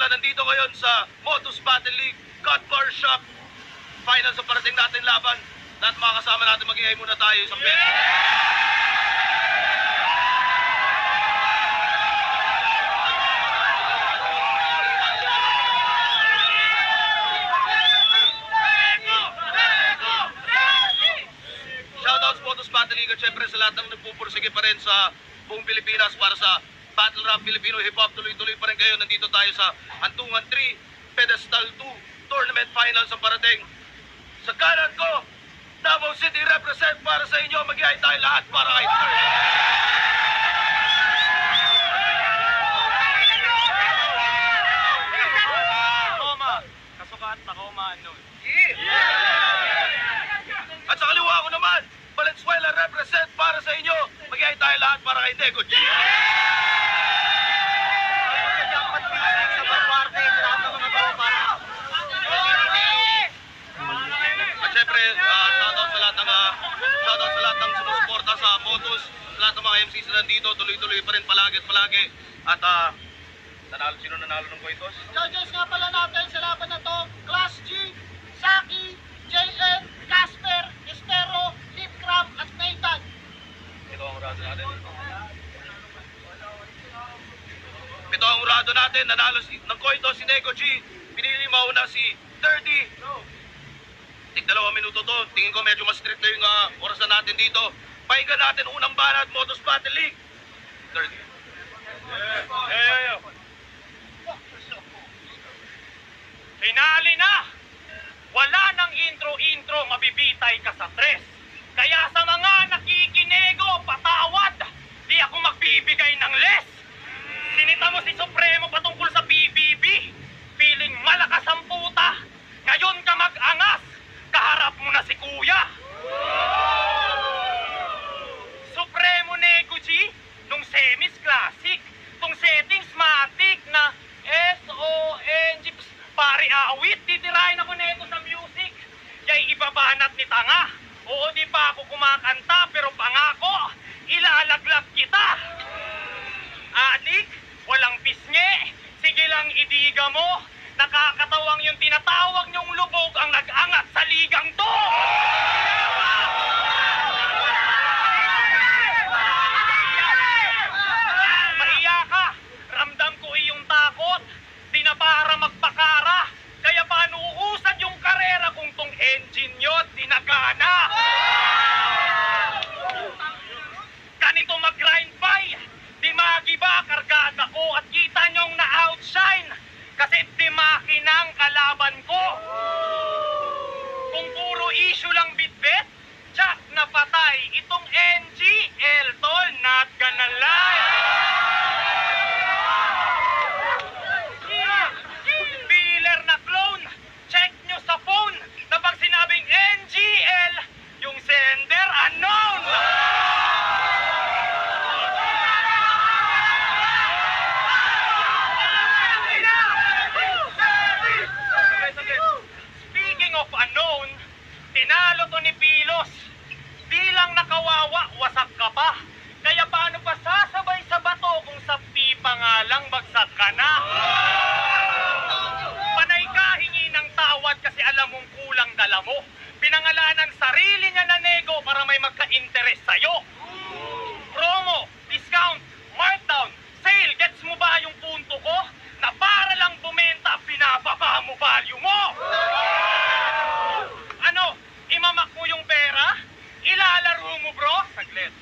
nandito ngayon sa Motus Battle League God Bar Shock Finals ang parating natin laban. Lahat mga kasama natin, mag-iay muna tayo sa pera. Shoutouts Motus Battle League at syempre sa lahat ng nagpupursige pa rin sa buong Pilipinas para sa Battle Rap Filipino Hip Hop. Tuloy-tuloy pa rin kayo. Nandito tayo sa Hantungan 3 Pedestal 2 Tournament Finals ang parating. Sa kanan ko, Davao City represent para sa inyo. Mag-iay tayo lahat para kay Toma, kasukat na Koma nun. At sa kaliwa ko naman, Valenzuela represent para sa inyo. Mag-iay tayo lahat para kay Nego G. At syempre, shoutout sa lahat ng sumusuporta sa Motus, sa lahat ng mga MCs na nandito, tuloy-tuloy pa rin palagi at palagi. At sino nanalo ng Koitos? Judges nga pala natin sa laban na to, Class G, Saki, JN, Casper, Estero, Lipcram, at Nathan. Ito ang urado natin. Ito ang urado natin, nanalo ng Koitos si Nego G. Pinili mauna si 30. Tig-2 minuto to. Tingin ko medyo mas strict na yung orasan natin dito. Pahinga natin unang banat, Motus Battle League. 30. Finale na! Wala nang intro-intro, mabibitay ka sa tres. Kaya sa mga nakikinego, patawad, di ako magbibigay ng less. Sinita mo si Supremo patungkol sa PBB. Feeling malakas ang puta. Ngayon ka mag-angas. Kaharap mo na si Kuya. Supremo Nego G, nung semis classic, nung settings matic na S-O-N-G, pari awit, titirahin ako neto sa music. Yay ibabanat ni tanga. Oo, di pa ako kumakanta, pero pangako, ilalaglag kita. Adik, walang pisngi. Sige lang idiga mo. Nakakatawang yung tinatawag niyong lubog ang nag-angat sa ligang to. Mahiya ka. Ramdam ko iyong takot. Di na para magpakara. Kaya paano uusad yung karera kung tong engine nyo dinagana? Ganito mag-grind by. Di magiba, kargada ko at kita nyong na-outshine. Kasi dimaki ng kalaban ko. Kung puro issue lang bitbit, tsak na patay. Itong NG, Eltol, not gonna lie. Filler na clone, check nyo sa phone na pag sinabing NGL, yung sender unknown. Of unknown, tinalo to ni Pilos. Di lang nakawawa, wasak ka pa. Kaya paano pa sasabay sa bato kung sa pipa nga lang bagsak ka na? Panay ka hingi ng tawad kasi alam mong kulang dala mo. Pinangalanan sarili niya na nego para may magka-interest sa'yo. Promo, discount, markdown, sale, gets mo ba yung punto ko? Na para lang bumenta, pinababa mo value mo. Ano, imamak mo yung pera? Ilalaro mo bro? Saglit.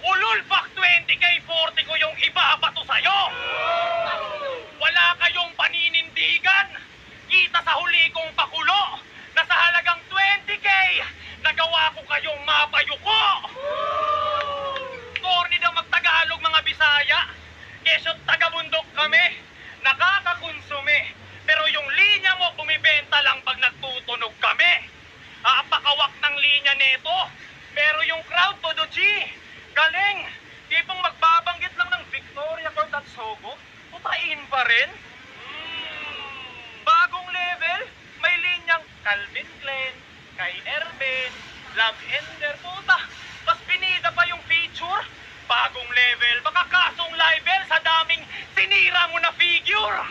Ulul pak 20k 40 ko yung ibabato sa'yo. Wala kayong paninindigan. Kita sa huli kong pakulo na sa halagang 20k nagawa ko kayong mapayuko. Corny daw magtagalog mga Bisaya. Kesyot taga-bundok kami. Nakakakonsume. Pero yung linya mo bumibenta lang pag nagtutunog kami. Pakawak ng linya neto. Pero yung crowd todo G. Galing. Di pong magbabanggit lang ng Victoria Court at Sogo. Putain pa rin. Bagong level. May linyang Calvin Klein, kay Erben, Love Ender, puta. Pas pinida pa yung feature. Bagong level. Baka kasong libel sa daming sinira mo na figure.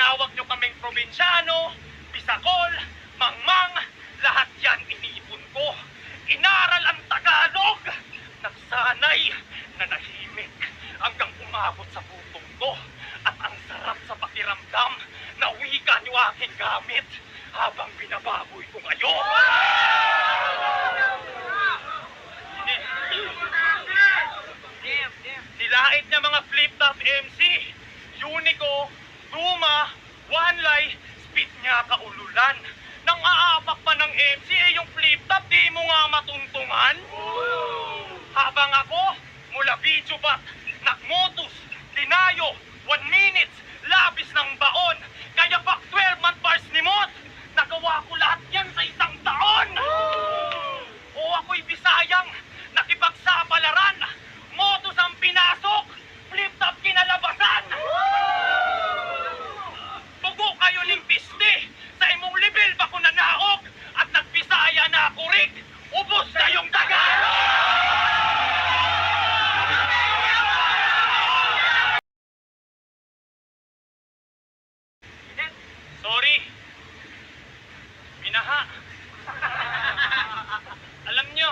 tinawag nyo kaming probinsyano, bisakol, mangmang, lahat yan iniipon ko. Inaral ang Tagalog, nagsanay, nanahimik, hanggang umabot sa putong ko. At ang sarap sa pakiramdam na wika nyo aking gamit habang binababoy ko kayo. Nilait niya mga flip-top MC, Unico, Duma, Wanlay, speed niya kaululan. Nang aapak pa ng MC, yung flip-top di mo nga matuntungan. Habang ako, mula video bat, nagmotus, dinayo, 1 minutes, labis ng baon. Kaya pak 12-month bars ni Mot, nagawa ko lahat yan sa 1 taon. O ako'y Bisayang, nakipagsapalaran, motus ang pinasok, flip-top kinalabasan. Bugo kayo ng piste, sa imong level ba ko nanaog, at nagbisaya na ako rig, ubos na yung Tagalog! Sorry. Minaha. Alam nyo,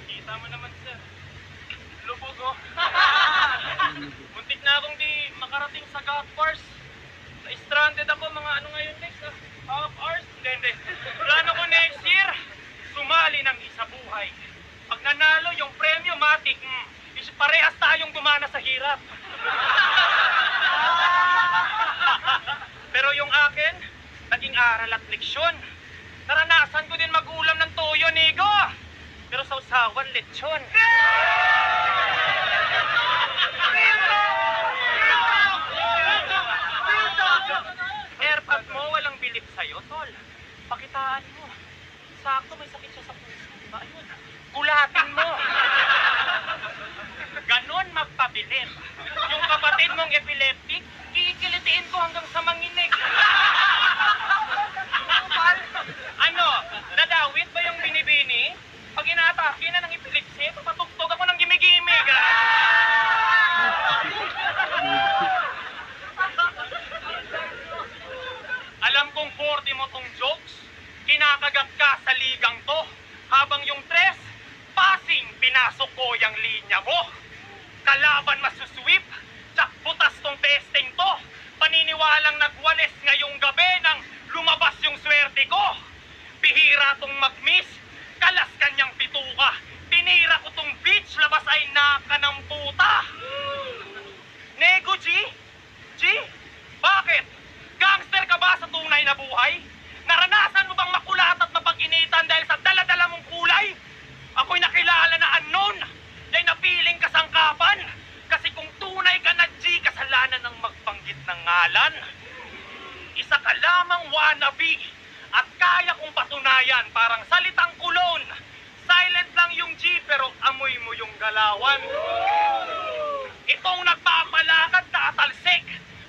kita mo naman sir. Lubog oh. Muntik na akong di makarating sa golf course. Na-stranded ako mga ano ngayon next half hours. Hindi. Plano ko next year, sumali ng isa buhay. Pag nanalo yung premyo, matik, parehas tayong gumana sa hirap. Pero yung akin, naging aral at leksyon. Naranasan ko din mag-ulam ng toyo, Nigo. Pero sa usawan, lechon. Airpod mo, walang bilip sa'yo, tol. Pakitaan mo. Sakto, may sakit siya sa puso. Diba? Ayun, gulatin mo. Ganon magpabilip. Yung kapatid mong epileptic, kikilitiin ko hanggang sa manginig. Ano, nadawit ba yung binibini? Pag inaatake na ng epilepsy, papatugtog ako ng gimigimig. Alam kong 40 mo tong jokes, kinakagat ka sa ligang to. Habang yung tres, passing, pinasok ko yung linya mo. Kalaban masusweep, tsak butas tong testing to. Paniniwalang nagwalis ngayong gabi nang lumabas yung swerte ko. Bihira tong mag-miss, kalas kanyang bituka. Tinira ko tong beach, labas ay naka ng puta. Nego G? G? Bakit? Gangster ka ba sa tunay na buhay? Naranasan mo bang makulat at mapag-initan dahil sa dala-dala mong kulay? Ako'y nakilala na unknown, dahil napiling kasangkapan. Kasi kung tunay ka na G, kasalanan ng magbanggit ng ngalan. Isa ka lamang wannabe, at kaya kong patunayan parang salitang kulon. Silent lang yung G, pero amoy mo yung galawan. Itong nagpapalakad na atalsik,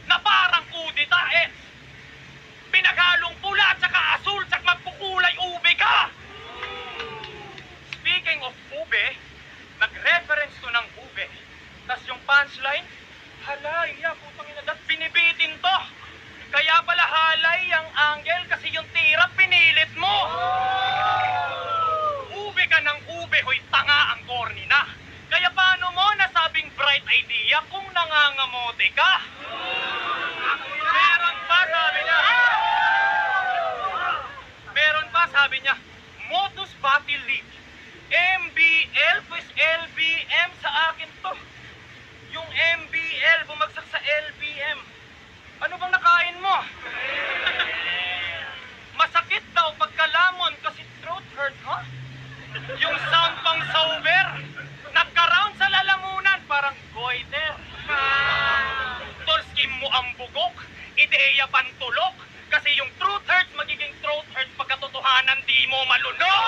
na parang kudita pinaghalong pula at saka asul, tsak magkukulay ube ka. Speaking of ube, nag-reference to ng ube. Tas yung punchline, halay, putang ina, dat binibitin to. Kaya pala halay ang angle kasi yung tira pinilit mo. Ube ka ng ube, hoy tanga ang corny na. Kaya paano mo nasabing bright idea kung nangangamote ka? Meron pa sabi niya, Motus Battle League. MBL, pues LBM sa akin to. Yung MBL bumagsak sa LBM. Ano bang nakain mo? Masakit daw pagkalamon kasi throat hurt, ha? Yung sound pang sober, nagka-round sa lalamunan, parang goiter. Tolskim mo ang bugok, ideya pantulok, kasi yung truth hurts, magiging throat hurts pagkatotohanan di mo malunok.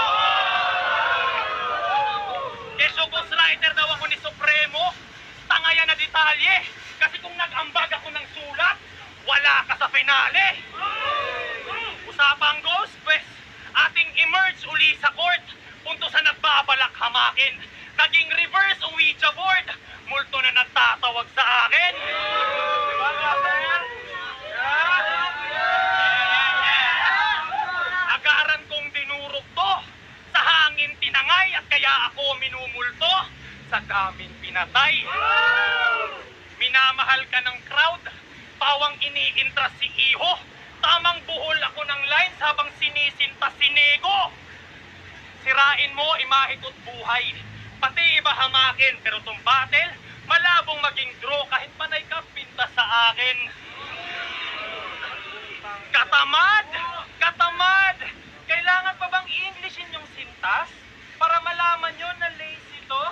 Keso ghostwriter daw ako ni Supremo, tanga yan na detalye, kasi kung nag-ambag ako ng sulat, wala ka sa finale. Usapang ghost, pues, ating emerge uli sa court, punto sa nagbabalak hamakin. Naging reverse Ouija board, multo na nagtatawag sa akin. Diba, Gabriel? Yeah! pinatay. Minamahal ka ng crowd, pawang iniintras si Iho. Tamang buhol ako ng lines habang sinisinta si Nego. Sirain mo, imahe ko't buhay. Pati iba hamakin, pero tong battle, malabong maging draw kahit panay ka pinta sa akin. Katamad! Katamad! Kailangan pa bang i-Englishin yung sintas para malaman nyo na lazy to?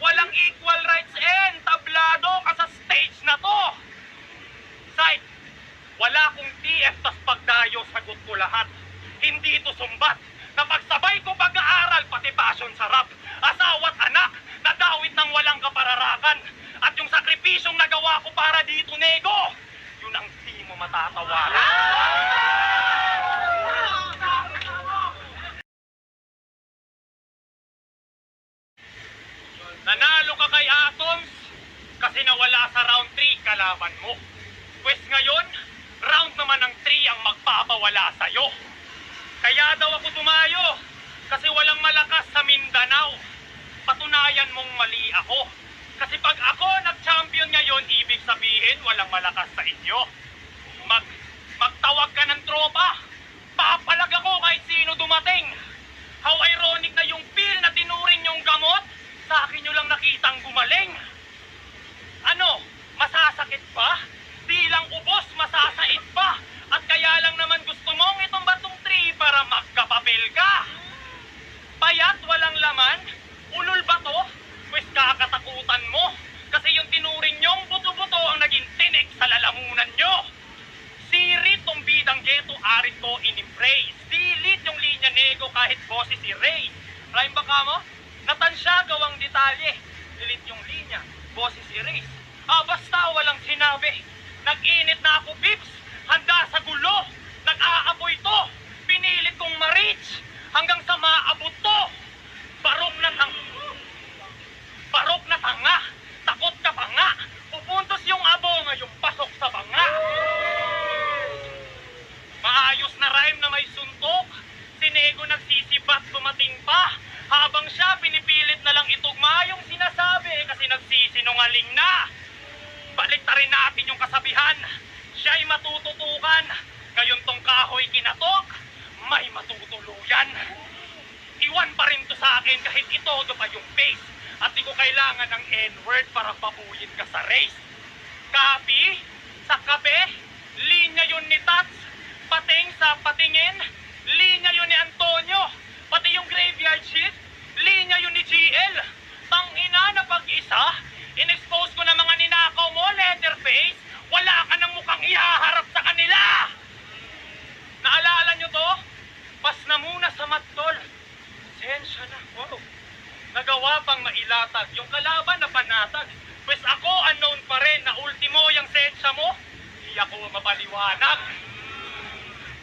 Walang equal rights and tablado ka sa stage na to. Side, wala kong TF tas pagdayo, sagot ko lahat. Hindi ito sumbat. Napagsabay ko pag-aaral, pati passion sa rap. Asawa't anak, nadawit ng walang kapararakan. At yung sakripisyong nagawa ko para dito, Nego, yun ang di mo matatawaran. Nanalo ka kay Atoms kasi nawala sa round 3 kalaban mo. Pwes ngayon, round naman ng 3 ang magpapawala sa'yo. Kaya daw ako tumayo kasi walang malakas sa Mindanao. Patunayan mong mali ako. Kasi pag ako nag-champion ngayon, ibig sabihin walang malakas sa inyo. Magtawag ka ng tropa. Papalag ako kahit sino dumating. How ironic na yung pill na tinuring yung gamot, sa akin nyo lang nakitang gumaling. Ano, masasakit pa? Di lang ubos, masasait pa. At kaya lang naman gusto mong itong batong 3 para magkapapel ka. Payat, walang laman, ulol ba to? Pwes kakatakutan mo. Kasi yung tinuring nyong buto-buto ang naging tinik sa lalamunan nyo. Sirit tong bidang geto, arit ko inimpraise. Dilit yung linya Nego kahit boses si Ray. Rhyme ba ka mo? Natansya gawang detalye. Dilit yung linya, boses si Ray. Basta walang sinabi. Nag-init na ako, Pips. Handa sa gulo. Nag-aapoy to. Pinilit kong ma-reach hanggang sa maabot to. Barok na tanga. Takot ka pa nga. Pupuntos yung abo ngayong pasok sa banga. Maayos na rhyme na may suntok. Si Nego nagsisibat dumating pa. Habang siya pinipilit na lang itugma yung sinasabi kasi nagsisinungaling na. Baliktarin natin yung kasabihan. Siya'y matututukan. Ngayon tong kahoy kinatok, may matutuluyan. Iwan pa rin to sa akin kahit itodo pa yung face. At di ko kailangan ng N-word para babuyin ka sa race. Copy, sa kape, linya yun ni Tats. Pating sa patingin, linya yun ni Antonio. Pati yung graveyard shift, linya yun ni GL. Tangina na pag-isa, in-expose ko na mga ninakaw mo, Leatherface. Wala ka ng mukhang ihaharap sa kanila. Naalala nyo to? Pas na muna sa matdol. Sensya na. Wow. Nagawa pang mailatag. Yung kalaban na panatag. Pues ako unknown pa rin na ultimo yung sensya mo. Di ako mapaliwanag.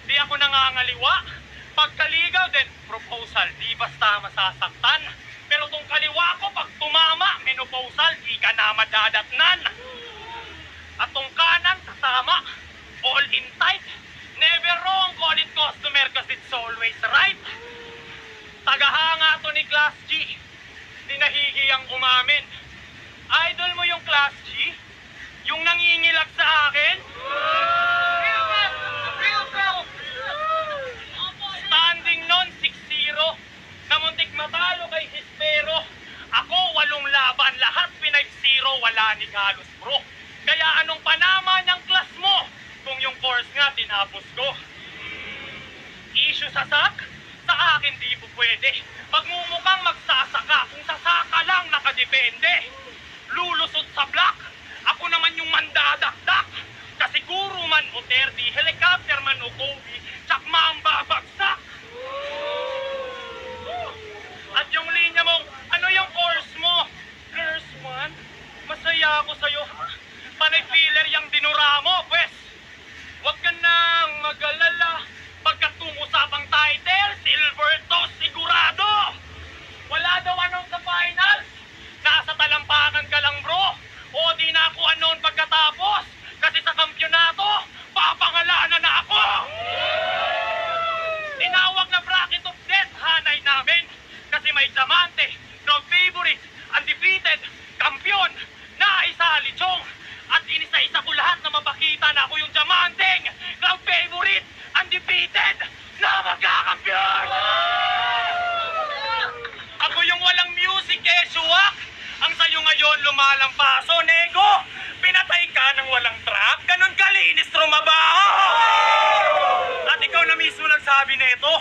Di ako nangangaliwa. Pagkaligaw din, proposal. Di basta masasaktan. Pero tong kaliwa ko, pag tumama, menopausal, di ka na madadatnan. At tong kanan, tatama. All in tight. Never wrong, call it customer cause it's always right. Tagahanga to ni Class G. Di nahihiyang umamin. Idol mo yung Class G? Yung nangingilag sa akin? Standing non 6-0. Namuntik matalo kay Hispero. Ako 8 laban, lahat 5-0, wala ni Galos bro. Kaya anong panama niyang class mo? Kung yung course nga tinapos ko. Issue sa sak? Sa akin di po pwede. Pagmumukhang magsasaka, kung sasaka lang nakadepende. Lulusot sa block, ako naman yung mandadakdak. Kasi guru man o terdi, helicopter man o Kobe, tsakma ang babagsak. At yung linya mo, ano yung course mo? Curse man, masaya ako sa'yo. Panay filler yung dinura mo, pwes. Huwag ka nang mag-alala. Pagkat usapang title, silver to sigurado. Wala daw anon sa finals. Nasa talampakan ka lang bro. O di na ako anon pagkatapos. Kasi sa kampyonato, papangalanan na ako. Tinawag na bracket of death, hanay namin. Kasi may diamante, crowd favorite, ipakita na ako yung diamanteng, crowd favorite, undefeated, na magkakampiyon! Ako yung walang music eh, suwak! Ang sayo ngayon lumalampaso, nego! Pinatay ka ng walang track, ganun kalinis trumabaho! At ikaw na mismo nagsabi nito,